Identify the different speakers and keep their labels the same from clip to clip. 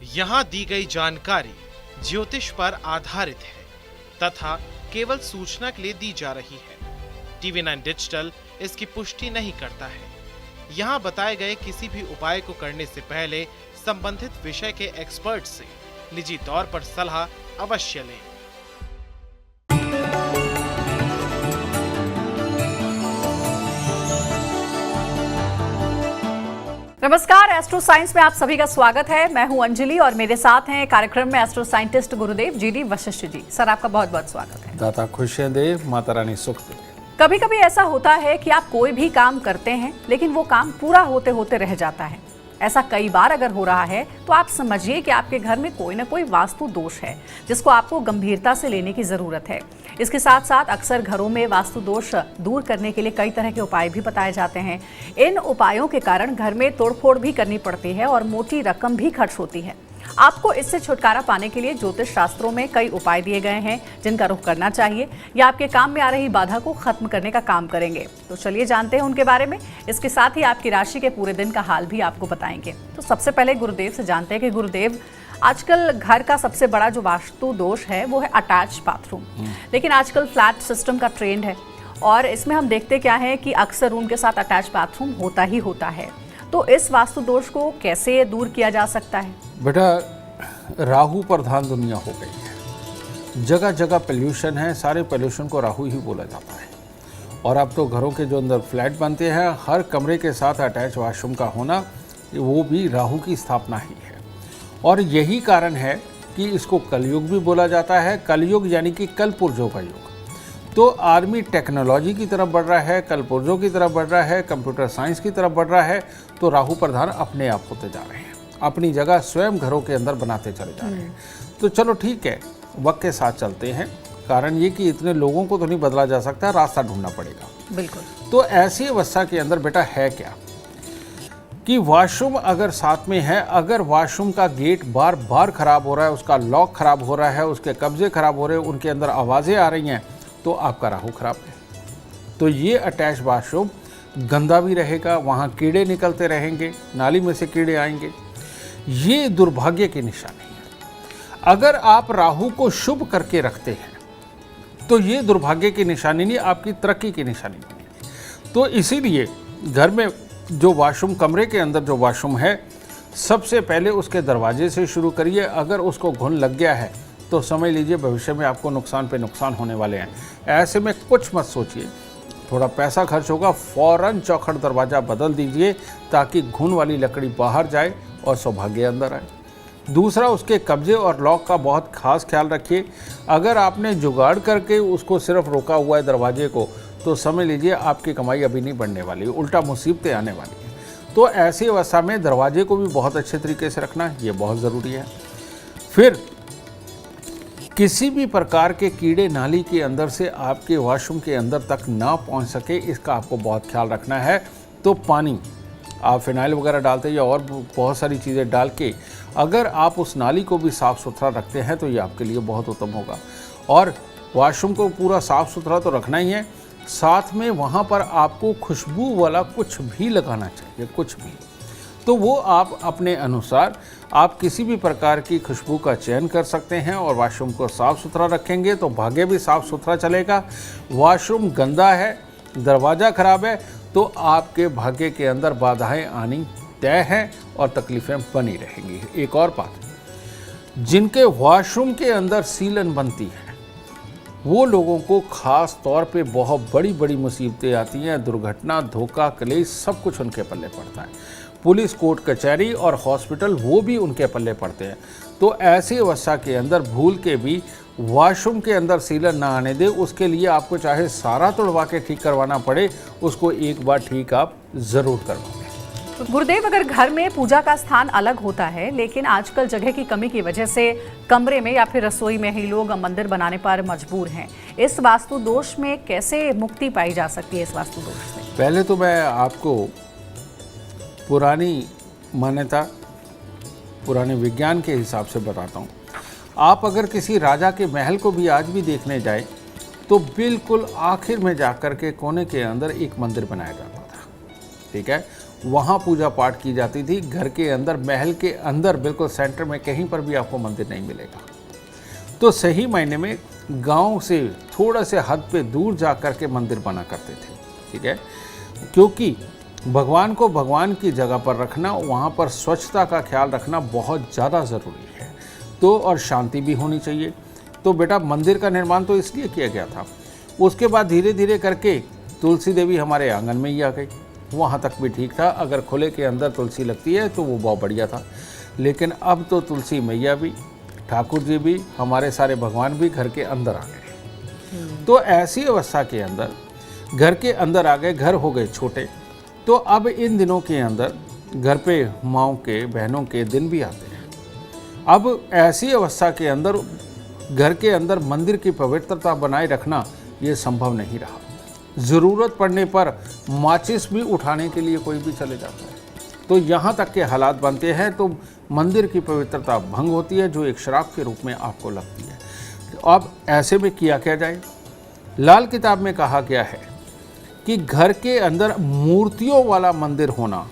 Speaker 1: यहाँ दी गई जानकारी ज्योतिष पर आधारित है तथा केवल सूचना के लिए दी जा रही है। TV9 डिजिटल इसकी पुष्टि नहीं करता है। यहाँ बताए गए किसी भी उपाय को करने से पहले संबंधित विषय के एक्सपर्ट से निजी तौर पर सलाह अवश्य लें।
Speaker 2: नमस्कार, एस्ट्रो साइंस में आप सभी का स्वागत है। मैं हूं अंजलि और मेरे साथ हैं कार्यक्रम में एस्ट्रो साइंटिस्ट गुरुदेव GD वशिष्ठ जी। सर, आपका बहुत बहुत स्वागत है।
Speaker 3: दाता खुशियां दे, माता रानी सुख दे।
Speaker 2: कभी कभी ऐसा होता है कि आप कोई भी काम करते हैं लेकिन वो काम पूरा होते होते रह जाता है। ऐसा कई बार अगर हो रहा है तो आप समझिए कि आपके घर में कोई ना कोई वास्तु दोष है जिसको आपको गंभीरता से लेने की जरूरत है। इसके साथ साथ अक्सर घरों में वास्तु दोष दूर करने के लिए कई तरह के उपाय भी बताए जाते हैं। इन उपायों के कारण घर में तोड़फोड़ भी करनी पड़ती है और मोटी रकम भी खर्च होती है। आपको इससे छुटकारा पाने के लिए ज्योतिष शास्त्रों में कई उपाय दिए गए हैं जिनका रुख करना चाहिए या आपके काम में आ रही बाधा को खत्म करने का काम करेंगे। तो चलिए जानते हैं उनके बारे में। इसके साथ ही आपकी राशि के पूरे दिन का हाल भी आपको बताएंगे। तो सबसे पहले गुरुदेव से जानते हैं कि गुरुदेव, आजकल घर का सबसे बड़ा जो वास्तु दोष है वो है अटैच बाथरूम। लेकिन आजकल फ्लैट सिस्टम का ट्रेंड है और इसमें हम देखते क्या है कि अक्सर रूम के साथ अटैच बाथरूम होता ही होता है। तो इस वास्तु दोष को कैसे दूर किया जा सकता है?
Speaker 3: बेटा, राहु प्रधान दुनिया हो गई है। जगह जगह पोल्यूशन है, सारे पोल्यूशन को राहु ही बोला जाता है। और अब तो घरों के जो अंदर फ्लैट बनते हैं, हर कमरे के साथ अटैच वॉशरूम का होना, वो भी राहु की स्थापना ही है। और यही कारण है कि इसको कलयुग भी बोला जाता है। कलयुग यानी कि कल पुर्जों का युग। तो आदमी टेक्नोलॉजी की तरफ बढ़ रहा है, कल पुर्जों की तरफ बढ़ रहा है, कंप्यूटर साइंस की तरफ बढ़ रहा है। तो राहु प्रधान अपने आप होते जा रहे हैं, अपनी जगह स्वयं घरों के अंदर बनाते चले जा रहे हैं। तो चलो ठीक है, वक्त के साथ चलते हैं। कारण ये कि इतने लोगों को तो नहीं बदला जा सकता, रास्ता ढूंढना पड़ेगा।
Speaker 2: बिल्कुल।
Speaker 3: तो ऐसी अवस्था के अंदर बेटा है क्या कि वॉशरूम अगर साथ में है, अगर वॉशरूम का गेट बार बार खराब हो रहा है, उसका लॉक खराब हो रहा है, उसके कब्जे खराब हो रहे हैं, उनके अंदर आवाज़ें आ रही हैं, तो आपका राहु खराब है। तो ये अटैच वॉशरूम गंदा भी रहेगा, वहाँ कीड़े निकलते रहेंगे, नाली में से कीड़े आएंगे। ये दुर्भाग्य की निशानी है। अगर आप राहु को शुभ करके रखते हैं तो ये दुर्भाग्य की निशानी नहीं, आपकी तरक्की की निशानी बनेगी। तो इसीलिए घर में जो वॉशरूम, कमरे के अंदर जो वॉशरूम है, सबसे पहले उसके दरवाजे से शुरू करिए। अगर उसको घुन लग गया है तो समझ लीजिए भविष्य में आपको नुकसान पे नुकसान होने वाले हैं। ऐसे में कुछ मत सोचिए, थोड़ा पैसा खर्च होगा, फौरन चौखट दरवाज़ा बदल दीजिए ताकि घुन वाली लकड़ी बाहर जाए और सौभाग्य अंदर आए। दूसरा, उसके कब्जे और लॉक का बहुत खास ख्याल रखिए। अगर आपने जुगाड़ करके उसको सिर्फ रोका हुआ है दरवाजे को, तो समझ लीजिए आपकी कमाई अभी नहीं बढ़ने वाली, उल्टा मुसीबतें आने वाली हैं। तो ऐसी अवस्था में दरवाजे को भी बहुत अच्छे तरीके से रखना, ये बहुत ज़रूरी है। फिर किसी भी प्रकार के कीड़े नाली के अंदर से आपके वॉशरूम के अंदर तक ना पहुंच सके, इसका आपको बहुत ख्याल रखना है। तो पानी, आप फिनाइल वगैरह डालते हैं या और बहुत सारी चीज़ें डाल के अगर आप उस नाली को भी साफ़ सुथरा रखते हैं तो ये आपके लिए बहुत उत्तम होगा। और वॉशरूम को पूरा साफ़ सुथरा तो रखना ही है, साथ में वहाँ पर आपको खुशबू वाला कुछ भी लगाना चाहिए, कुछ भी। तो वो आप अपने अनुसार आप किसी भी प्रकार की खुशबू का चयन कर सकते हैं और वॉशरूम को साफ़ सुथरा रखेंगे तो भाग्य भी साफ़ सुथरा चलेगा। वॉशरूम गंदा है, दरवाज़ा खराब है, तो आपके भाग्य के अंदर बाधाएं आनी तय हैं और तकलीफ़ें बनी रहेंगी। एक और बात, जिनके वॉशरूम के अंदर सीलन बनती है वो लोगों को खास तौर पे बहुत बड़ी बड़ी मुसीबतें आती हैं। दुर्घटना, धोखा, कलेश सब कुछ उनके पल्ले पड़ता है। पुलिस, कोर्ट कचहरी और हॉस्पिटल वो भी उनके पल्ले पड़ते हैं। तो ऐसी अवस्था के अंदर भूल के भी वॉशरूम के अंदर सीलन ना आने दे। उसके लिए आपको चाहे सारा तोड़वा के ठीक करवाना पड़े, उसको एक बार ठीक आप ज़रूर करवाएं।
Speaker 2: गुरुदेव, अगर घर में पूजा का स्थान अलग होता है लेकिन आजकल जगह की कमी की वजह से कमरे में या फिर रसोई में ही लोग मंदिर बनाने पर मजबूर हैं, इस वास्तु दोष में कैसे मुक्ति पाई जा सकती है? इस वास्तु दोष से
Speaker 3: पहले तो मैं आपको पुरानी मान्यता, पुराने विज्ञान के हिसाब से बताता हूँ। आप अगर किसी राजा के महल को भी आज भी देखने जाए तो बिल्कुल आखिर में जाकर के कोने के अंदर एक मंदिर बनाया जाता था, ठीक है। वहाँ पूजा पाठ की जाती थी। घर के अंदर, महल के अंदर बिल्कुल सेंटर में कहीं पर भी आपको मंदिर नहीं मिलेगा। तो सही मायने में गांव से थोड़ा से हद पे दूर जा कर के मंदिर बना करते थे, ठीक है, क्योंकि भगवान को भगवान की जगह पर रखना, वहाँ पर स्वच्छता का ख्याल रखना बहुत ज़्यादा ज़रूरी है। तो और शांति भी होनी चाहिए। तो बेटा मंदिर का निर्माण तो इसलिए किया गया था। उसके बाद धीरे धीरे करके तुलसी देवी हमारे आंगन में ही आ गई। वहाँ तक भी ठीक था, अगर खुले के अंदर तुलसी लगती है तो वो बहुत बढ़िया था। लेकिन अब तो तुलसी मैया भी, ठाकुर जी भी, हमारे सारे भगवान भी घर के अंदर आ गए। तो ऐसी अवस्था के अंदर घर के अंदर आ गए, घर हो गए छोटे। तो अब इन दिनों के अंदर घर पे माँओं के, बहनों के दिन भी आते हैं। अब ऐसी अवस्था के अंदर घर के अंदर मंदिर की पवित्रता बनाए रखना ये संभव नहीं रहा। ज़रूरत पड़ने पर माचिस भी उठाने के लिए कोई भी चले जाता है। तो यहाँ तक के हालात बनते हैं, तो मंदिर की पवित्रता भंग होती है, जो एक श्राप के रूप में आपको लगती है। तो अब ऐसे में किया क्या जाए? लाल किताब में कहा गया है कि घर के अंदर मूर्तियों वाला मंदिर होना,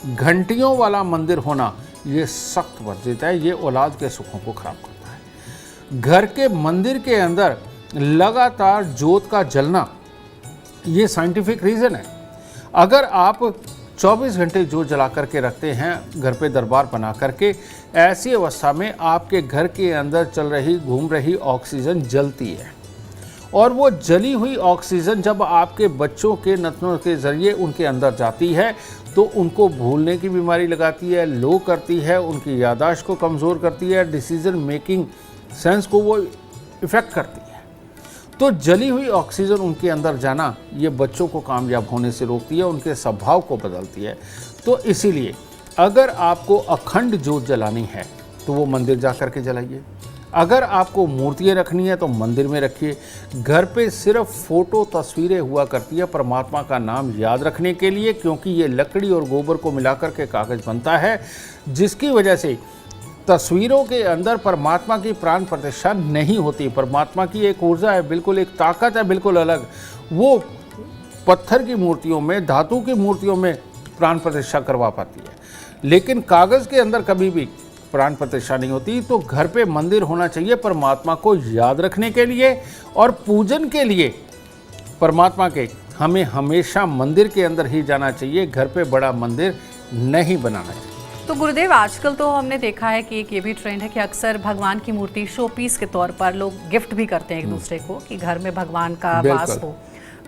Speaker 3: घंटियों वाला मंदिर होना, ये सख्त वर्जित है। ये औलाद के सुखों को खराब करता है। घर के मंदिर के अंदर लगातार जोत का जलना, ये साइंटिफिक रीज़न है। अगर आप 24 घंटे जोत जला करके रखते हैं घर पे दरबार बना करके, ऐसी अवस्था में आपके घर के अंदर चल रही, घूम रही ऑक्सीजन जलती है। और वो जली हुई ऑक्सीजन जब आपके बच्चों के नथनों के ज़रिए उनके अंदर जाती है तो उनको भूलने की बीमारी लगाती है, लो करती है, उनकी याददाश्त को कमज़ोर करती है, डिसीजन मेकिंग सेंस को वो इफ़ेक्ट करती है। तो जली हुई ऑक्सीजन उनके अंदर जाना, ये बच्चों को कामयाब होने से रोकती है, उनके स्वभाव को बदलती है। तो इसीलिए अगर आपको अखंड जोत जलानी है तो वो मंदिर जा कर के जलाइए। अगर आपको मूर्तियाँ रखनी है तो मंदिर में रखिए। घर पे सिर्फ फ़ोटो, तस्वीरें हुआ करती है परमात्मा का नाम याद रखने के लिए, क्योंकि ये लकड़ी और गोबर को मिलाकर के कागज़ बनता है, जिसकी वजह से तस्वीरों के अंदर परमात्मा की प्राण प्रतिष्ठा नहीं होती। परमात्मा की एक ऊर्जा है, बिल्कुल एक ताकत है, बिल्कुल अलग। वो पत्थर की मूर्तियों में, धातु की मूर्तियों में प्राण प्रतिष्ठा करवा पाती है, लेकिन कागज़ के अंदर कभी भी प्राण प्रतिष्ठा नहीं होती। तो घर पे मंदिर होना चाहिए परमात्मा को याद रखने के लिए और पूजन के लिए। परमात्मा के हमें हमेशा मंदिर के अंदर ही जाना चाहिए, घर पे बड़ा मंदिर नहीं बनाना चाहिए।
Speaker 2: तो गुरुदेव, आजकल तो हमने देखा है कि एक ये भी ट्रेंड है कि अक्सर भगवान की मूर्ति शो पीस के तौर पर लोग गिफ्ट भी करते हैं एक दूसरे को, कि घर में भगवान का वास हो।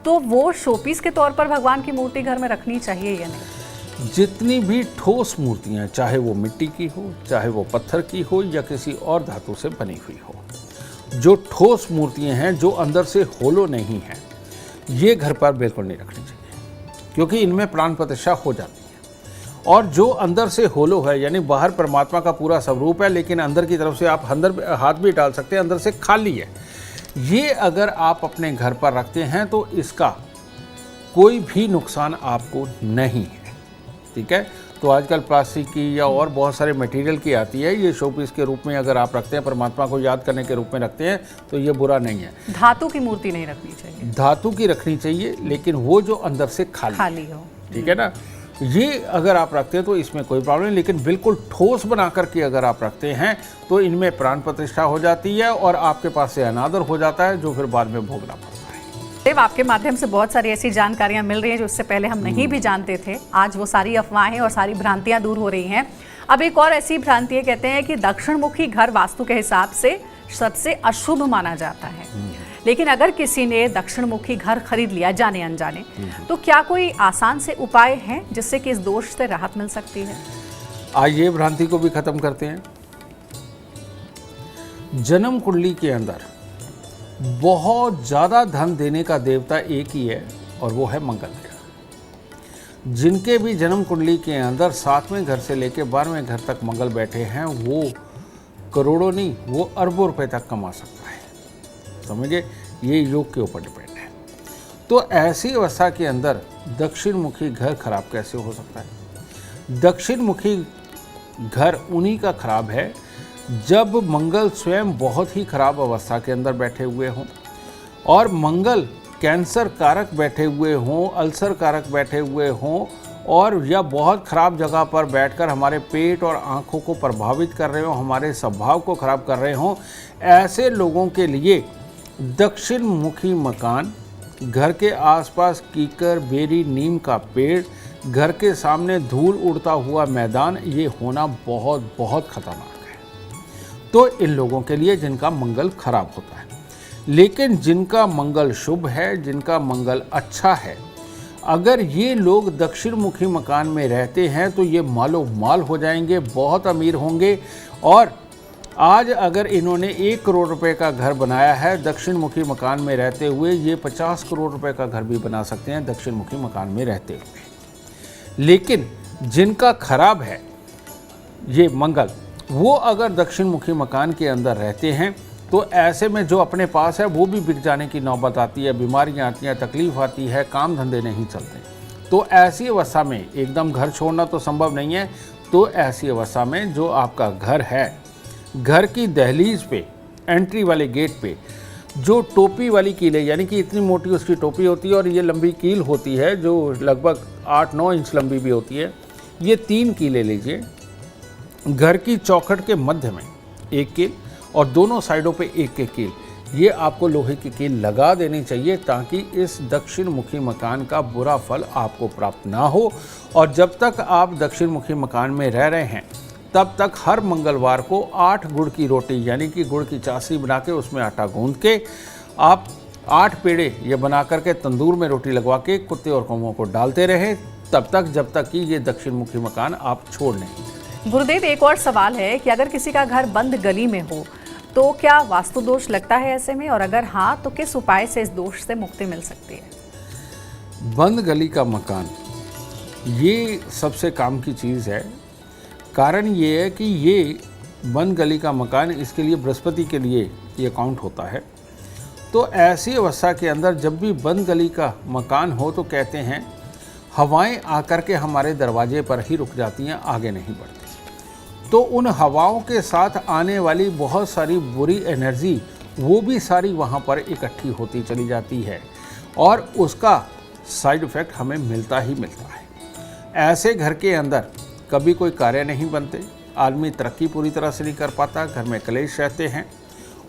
Speaker 2: तो वो शो पीस के तौर पर भगवान की मूर्ति घर में रखनी चाहिए या नहीं?
Speaker 3: जितनी भी ठोस मूर्तियाँ, चाहे वो मिट्टी की हो, चाहे वो पत्थर की हो या किसी और धातु से बनी हुई हो, जो ठोस मूर्तियाँ हैं, जो अंदर से होलो नहीं है, ये घर पर बिल्कुल नहीं रखनी चाहिए, क्योंकि इनमें प्राण प्रतिष्ठा हो जाती है। और जो अंदर से होलो है, यानी बाहर परमात्मा का पूरा स्वरूप है, लेकिन अंदर की तरफ से आप अंदर हाथ भी डाल सकते हैं, अंदर से खाली है, ये अगर आप अपने घर पर रखते हैं तो इसका कोई भी नुकसान आपको नहीं है, ठीक है। तो आजकल प्लास्टिक की या और बहुत सारे मटेरियल की आती है, ये शोपीस के रूप में अगर आप रखते हैं, परमात्मा को याद करने के रूप में रखते हैं, तो ये बुरा नहीं है।
Speaker 2: धातु की मूर्ति नहीं रखनी चाहिए?
Speaker 3: धातु की रखनी चाहिए, लेकिन वो जो अंदर से खाली
Speaker 2: हो,
Speaker 3: ठीक है ना। ये अगर आप रखते हैं तो इसमें कोई प्रॉब्लम नहीं, लेकिन बिल्कुल ठोस बना करके अगर आप रखते हैं तो इनमें प्राण प्रतिष्ठा हो जाती है और आपके पास से अनादर हो जाता है, जो फिर बाद में भोगना पड़ता है।
Speaker 2: देव, आपके माध्यम से बहुत सारी ऐसी जानकारियां मिल रही हैं जो इससे पहले हम नहीं भी जानते थे। आज वो सारी अफवाहें और सारी भ्रांतियां दूर हो रही हैं। अब एक और ऐसी भ्रांति है, कहते हैं कि दक्षिण मुखी घर वास्तु के हिसाब से सबसे अशुभ माना जाता है। लेकिन अगर किसी ने दक्षिण मुखी घर खरीद लिया जाने अनजाने, तो क्या कोई आसान से उपाय हैं जिससे कि इस दोष से राहत मिल सकती है?
Speaker 3: आइए भ्रांति को भी खत्म करते हैं। जन्म कुंडली के अंदर बहुत ज़्यादा धन देने का देवता एक ही है, और वो है मंगल ग्रह। जिनके भी जन्म कुंडली के अंदर 7वें घर से लेकर 12वें घर तक मंगल बैठे हैं, वो करोड़ों नहीं, वो अरबों रुपए तक कमा सकता है। समझिए, ये योग के ऊपर डिपेंड है। तो ऐसी अवस्था के अंदर दक्षिण मुखी घर खराब कैसे हो सकता है? दक्षिण मुखी घर उन्हीं का खराब है जब मंगल स्वयं बहुत ही खराब अवस्था के अंदर बैठे हुए हों, और मंगल कैंसर कारक बैठे हुए हों, अल्सर कारक बैठे हुए हों, और या बहुत ख़राब जगह पर बैठकर हमारे पेट और आँखों को प्रभावित कर रहे हो, हमारे स्वभाव को ख़राब कर रहे हो, ऐसे लोगों के लिए दक्षिण मुखी मकान, घर के आसपास कीकर, बेरी, नीम का पेड़, घर के सामने धूल उड़ता हुआ मैदान, ये होना बहुत बहुत खतरनाक है। तो इन लोगों के लिए जिनका मंगल खराब होता है, लेकिन जिनका मंगल शुभ है, जिनका मंगल अच्छा है, अगर ये लोग दक्षिण मुखी मकान में रहते हैं तो ये मालो माल हो जाएंगे, बहुत अमीर होंगे। और आज अगर इन्होंने 1 करोड़ रुपए का घर बनाया है दक्षिण मुखी मकान में रहते हुए, ये 50 करोड़ रुपए का घर भी बना सकते हैं दक्षिण मुखी मकान में रहते हुए। लेकिन जिनका खराब है ये मंगल, वो अगर दक्षिण मुखी मकान के अंदर रहते हैं तो ऐसे में जो अपने पास है वो भी बिक जाने की नौबत आती है, बीमारियां आती हैं, तकलीफ आती है, काम धंधे नहीं चलते। तो ऐसी अवस्था में एकदम घर छोड़ना तो संभव नहीं है। तो ऐसी अवस्था में जो आपका घर है, घर की दहलीज पे, एंट्री वाले गेट पे जो टोपी वाली कील है, यानी कि इतनी मोटी उसकी टोपी होती है और ये लंबी कील होती है जो लगभग 8-9 इंच लंबी भी होती है, ये 3 कीलें लीजिए। घर की चौखट के मध्य में 1 कील और दोनों साइडों पे 1 कील, ये आपको लोहे की कील लगा देनी चाहिए ताकि इस दक्षिण मुखी मकान का बुरा फल आपको प्राप्त ना हो। और जब तक आप दक्षिण मुखी मकान में रह रहे हैं तब तक हर मंगलवार को 8 गुड़ की रोटी, यानी कि गुड़ की चाशनी बना के उसमें आटा गूंद के आप 8 पेड़े ये बना करके तंदूर में रोटी लगवा के कुत्ते और कौवों को डालते रहें, तब तक जब तक कि ये दक्षिण मुखी मकान आप छोड़ नहीं देते।
Speaker 2: गुरुदेव, एक और सवाल है कि अगर किसी का घर बंद गली में हो तो क्या वास्तु दोष लगता है ऐसे में, और अगर हाँ तो किस उपाय से इस दोष से मुक्ति मिल सकती है?
Speaker 3: बंद गली का मकान ये सबसे काम की चीज़ है। कारण ये है कि ये बंद गली का मकान, इसके लिए बृहस्पति के लिए ये काउंट होता है। तो ऐसी अवस्था के अंदर जब भी बंद गली का मकान हो तो कहते हैं हवाएं आकर के हमारे दरवाजे पर ही रुक जाती हैं, आगे नहीं बढ़ती। तो उन हवाओं के साथ आने वाली बहुत सारी बुरी एनर्जी वो भी सारी वहाँ पर इकट्ठी होती चली जाती है और उसका साइड इफ़ेक्ट हमें मिलता ही मिलता है। ऐसे घर के अंदर कभी कोई कार्य नहीं बनते, आदमी तरक्की पूरी तरह से नहीं कर पाता, घर में कलेश रहते हैं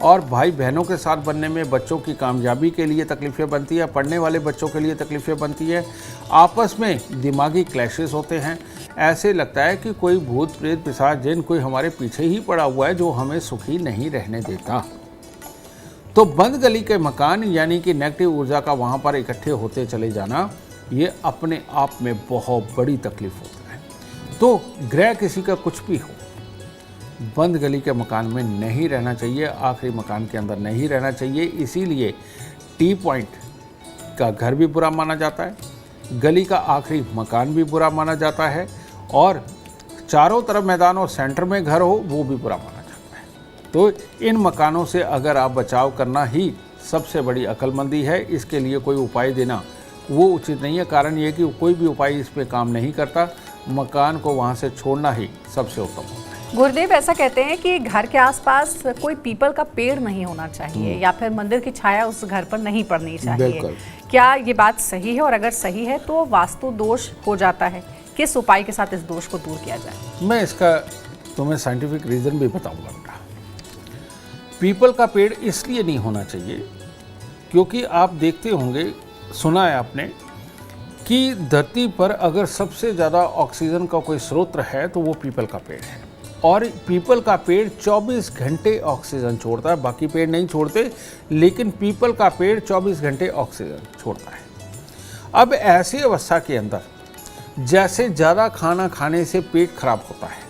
Speaker 3: और भाई बहनों के साथ बनने में बच्चों की कामयाबी के लिए तकलीफ़ें बनती है, पढ़ने वाले बच्चों के लिए तकलीफ़ें बनती है, आपस में दिमागी क्लैशेस होते हैं। ऐसे लगता है कि कोई भूत प्रेत पिशाच जिन कोई हमारे पीछे ही पड़ा हुआ है जो हमें सुखी नहीं रहने देता। तो बंद गली के मकान यानी कि नेगेटिव ऊर्जा का वहाँ पर इकट्ठे होते चले जाना, ये अपने आप में बहुत बड़ी तकलीफ होता है। तो ग्रह किसी का कुछ भी हो, बंद गली के मकान में नहीं रहना चाहिए, आखिरी मकान के अंदर नहीं रहना चाहिए। इसीलिए टी पॉइंट का घर भी बुरा माना जाता है, गली का आखिरी मकान भी बुरा माना जाता है और चारों तरफ मैदान और सेंटर में घर हो वो भी बुरा माना जाता है। तो इन मकानों से अगर आप बचाव करना ही सबसे बड़ी अक्लमंदी है, इसके लिए कोई उपाय देना वो उचित नहीं है। कारण ये कि कोई भी उपाय इस पे काम नहीं करता, मकान को वहाँ से छोड़ना ही सबसे उत्तम होता है।
Speaker 2: गुरुदेव, ऐसा कहते हैं कि घर के आसपास कोई पीपल का पेड़ नहीं होना चाहिए या फिर मंदिर की छाया उस घर पर नहीं पड़नी चाहिए। क्या ये बात सही है, और अगर सही है तो वास्तु दोष हो जाता है? किस उपाय के साथ इस दोष को दूर किया जाए?
Speaker 3: मैं इसका तुम्हें साइंटिफिक रीज़न भी बताऊंगा बेटा। पीपल का पेड़ इसलिए नहीं होना चाहिए क्योंकि आप देखते होंगे, सुना है आपने कि धरती पर अगर सबसे ज़्यादा ऑक्सीजन का कोई स्रोत है तो वो पीपल का पेड़ है। और पीपल का पेड़ 24 घंटे ऑक्सीजन छोड़ता है, बाकी पेड़ नहीं छोड़ते, लेकिन पीपल का पेड़ 24 घंटे ऑक्सीजन छोड़ता है। अब ऐसी अवस्था के अंदर जैसे ज़्यादा खाना खाने से पेट खराब होता है,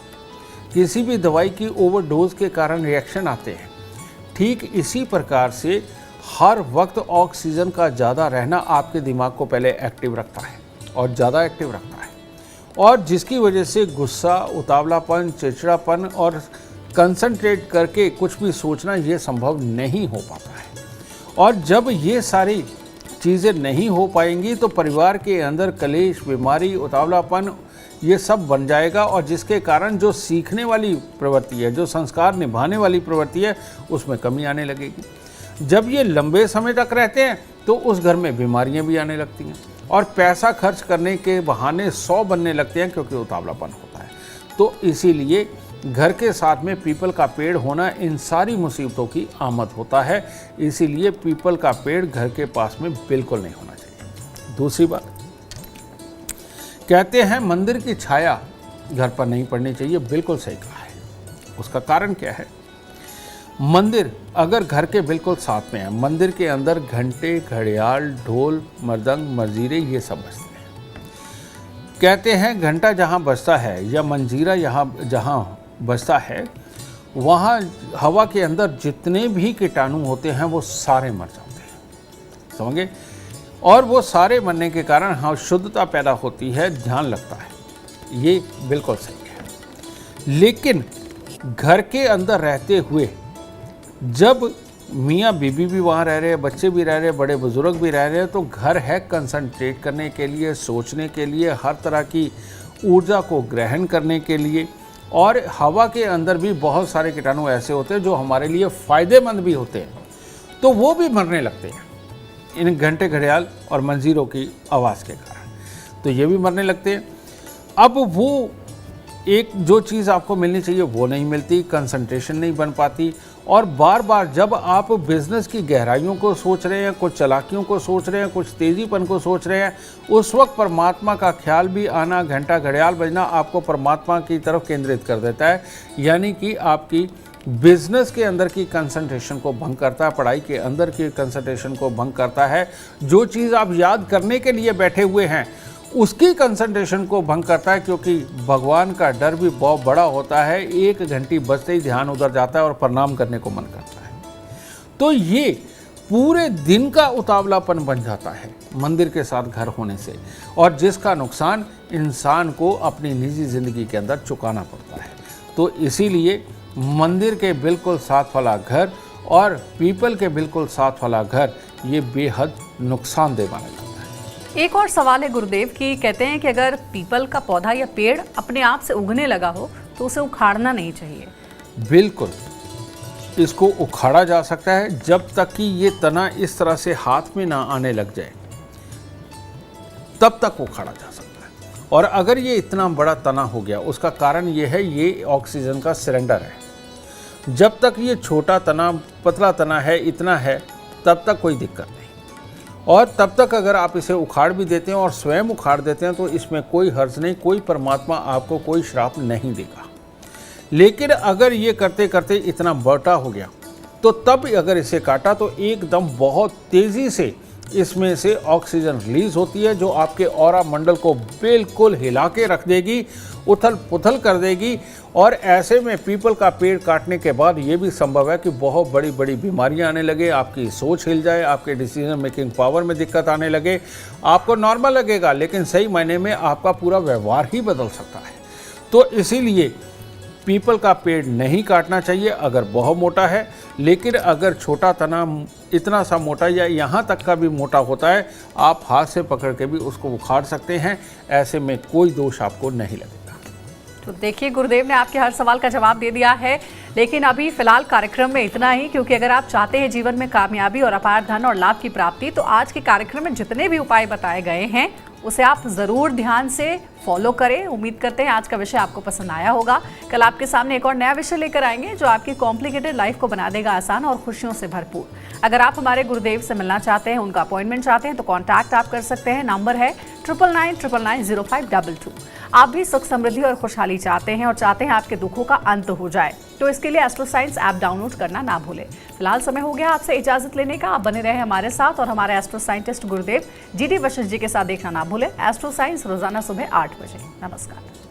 Speaker 3: किसी भी दवाई की ओवरडोज के कारण रिएक्शन आते हैं, ठीक इसी प्रकार से हर वक्त ऑक्सीजन का ज़्यादा रहना आपके दिमाग को पहले एक्टिव रखता है और ज़्यादा एक्टिव रखता है, और जिसकी वजह से गुस्सा, उतावलापन, चिड़चिड़ापन और कंसंट्रेट करके कुछ भी सोचना ये संभव नहीं हो पाता है। और जब ये सारी चीज़ें नहीं हो पाएंगी तो परिवार के अंदर कलेश, बीमारी, उतावलापन ये सब बन जाएगा, और जिसके कारण जो सीखने वाली प्रवृत्ति है, जो संस्कार निभाने वाली प्रवृत्ति है, उसमें कमी आने लगेगी। जब ये लंबे समय तक रहते हैं तो उस घर में बीमारियां भी आने लगती हैं, और पैसा खर्च करने के बहाने 100 बनने लगते हैं क्योंकि उतावलापन होता है। तो इसीलिए घर के साथ में पीपल का पेड़ होना इन सारी मुसीबतों की आमद होता है। इसीलिए पीपल का पेड़ घर के पास में बिल्कुल नहीं होना चाहिए। दूसरी बात, कहते हैं मंदिर की छाया घर पर नहीं पड़नी चाहिए। बिल्कुल सही कहा है। उसका कारण क्या है? मंदिर अगर घर के बिल्कुल साथ में है, मंदिर के अंदर घंटे, घड़ियाल, ढोल, मृदंग, मंजीरे ये सब बजते हैं। कहते हैं घंटा जहाँ बजता है या मंजीरा जहाँ बजता है, वहाँ हवा के अंदर जितने भी कीटाणु होते हैं वो सारे मर जाते हैं। समझे? और वो सारे मरने के कारण हाँ शुद्धता पैदा होती है, ध्यान लगता है। ये बिल्कुल सही है। लेकिन घर के अंदर रहते हुए जब मियाँ बीबी भी वहाँ रह रहे हैं, बच्चे भी रह रहे हैं, बड़े बुजुर्ग भी रह रहे हैं, तो घर है कंसंट्रेट करने के लिए, सोचने के लिए, हर तरह की ऊर्जा को ग्रहण करने के लिए। और हवा के अंदर भी बहुत सारे कीटाणु ऐसे होते हैं जो हमारे लिए फ़ायदेमंद भी होते हैं, तो वो भी मरने लगते हैं इन घंटे, घड़ियाल और मंजीरों की आवाज़ के कारण। तो ये भी मरने लगते हैं। अब वो एक जो चीज़ आपको मिलनी चाहिए वो नहीं मिलती, कंसंट्रेशन नहीं बन पाती। और बार बार जब आप बिज़नेस की गहराइयों को सोच रहे हैं, कुछ चालाकियों को सोच रहे हैं, कुछ तेज़ीपन को सोच रहे हैं, उस वक्त परमात्मा का ख्याल भी आना, घंटा घड़ियाल बजना आपको परमात्मा की तरफ केंद्रित कर देता है। यानी कि आपकी बिज़नेस के अंदर की कंसंट्रेशन को भंग करता है, पढ़ाई के अंदर की कंसंट्रेशन को भंग करता है। जो चीज़ आप याद करने के लिए बैठे हुए हैं उसकी कंसंट्रेशन को भंग करता है, क्योंकि भगवान का डर भी बहुत बड़ा होता है। एक घंटी बजते ही ध्यान उधर जाता है और प्रणाम करने को मन करता है। तो ये पूरे दिन का उतावलापन बन जाता है मंदिर के साथ घर होने से, और जिसका नुकसान इंसान को अपनी निजी ज़िंदगी के अंदर चुकाना पड़ता है। तो इसीलिए मंदिर के बिल्कुल साथ वाला घर और पीपल के बिल्कुल साथ वाला घर ये बेहद नुकसानदेह माना जाता है।
Speaker 2: एक और सवाल है गुरुदेव की, कहते हैं कि अगर पीपल का पौधा या पेड़ अपने आप से उगने लगा हो तो उसे उखाड़ना नहीं चाहिए।
Speaker 3: बिल्कुल, इसको उखाड़ा जा सकता है जब तक कि ये तना इस तरह से हाथ में ना आने लग जाए, तब तक उखाड़ा जा सकता है। और अगर ये इतना बड़ा तना हो गया, उसका कारण ये है ये ऑक्सीजन का सिलेंडर है। जब तक ये छोटा तना, पतला तना है, इतना है, तब तक कोई दिक्कत नहीं। और तब तक अगर आप इसे उखाड़ भी देते हैं और स्वयं उखाड़ देते हैं तो इसमें कोई हर्ज नहीं, कोई परमात्मा आपको कोई श्राप नहीं देगा। लेकिन अगर ये करते करते इतना बड़ा हो गया तो तब अगर इसे काटा तो एकदम बहुत तेज़ी से इसमें से ऑक्सीजन रिलीज होती है, जो आपके ऑरा मंडल को बिल्कुल हिला के रख देगी, उथल पुथल कर देगी। और ऐसे में पीपल का पेड़ काटने के बाद ये भी संभव है कि बहुत बड़ी बड़ी बीमारियां आने लगे, आपकी सोच हिल जाए, आपके डिसीजन मेकिंग पावर में दिक्कत आने लगे। आपको नॉर्मल लगेगा लेकिन सही मायने में आपका पूरा व्यवहार ही बदल सकता है। तो इसीलिए पीपल का पेड़ नहीं काटना चाहिए अगर बहुत मोटा है। लेकिन अगर छोटा तना इतना सा मोटा या यहाँ तक का भी मोटा होता है, आप हाथ से पकड़ के भी उसको उखाड़ सकते हैं। ऐसे में कोई दोष आपको नहीं लगेगा।
Speaker 2: तो देखिए, गुरुदेव ने आपके हर सवाल का जवाब दे दिया है। लेकिन अभी फिलहाल कार्यक्रम में इतना ही, क्योंकि अगर आप चाहते हैं जीवन में कामयाबी और अपार धन और लाभ की प्राप्ति, तो आज के कार्यक्रम में जितने भी उपाय बताए गए हैं उसे आप ज़रूर ध्यान से फॉलो करें। उम्मीद करते हैं आज का विषय आपको पसंद आया होगा। कल आपके सामने एक और नया विषय लेकर आएंगे जो आपकी कॉम्प्लिकेटेड लाइफ को बना देगा आसान और खुशियों से भरपूर। अगर आप हमारे गुरुदेव से मिलना चाहते हैं, उनका अपॉइंटमेंट चाहते हैं, तो कॉन्टैक्ट आप कर सकते हैं। नंबर है 9999990522। आप भी सुख समृद्धि और खुशहाली चाहते हैं और चाहते हैं आपके दुखों का अंत हो जाए, तो इसके लिए एस्ट्रो साइंस ऐप डाउनलोड करना ना भूलें। फिलहाल समय हो गया आपसे इजाजत लेने का। आप बने रहे हमारे साथ और हमारे एस्ट्रो साइंटिस्ट गुरुदेव GD वशिष्ठ जी के साथ देखना ना भूलें एस्ट्रो साइंस रोजाना सुबह 8 बजे। नमस्कार।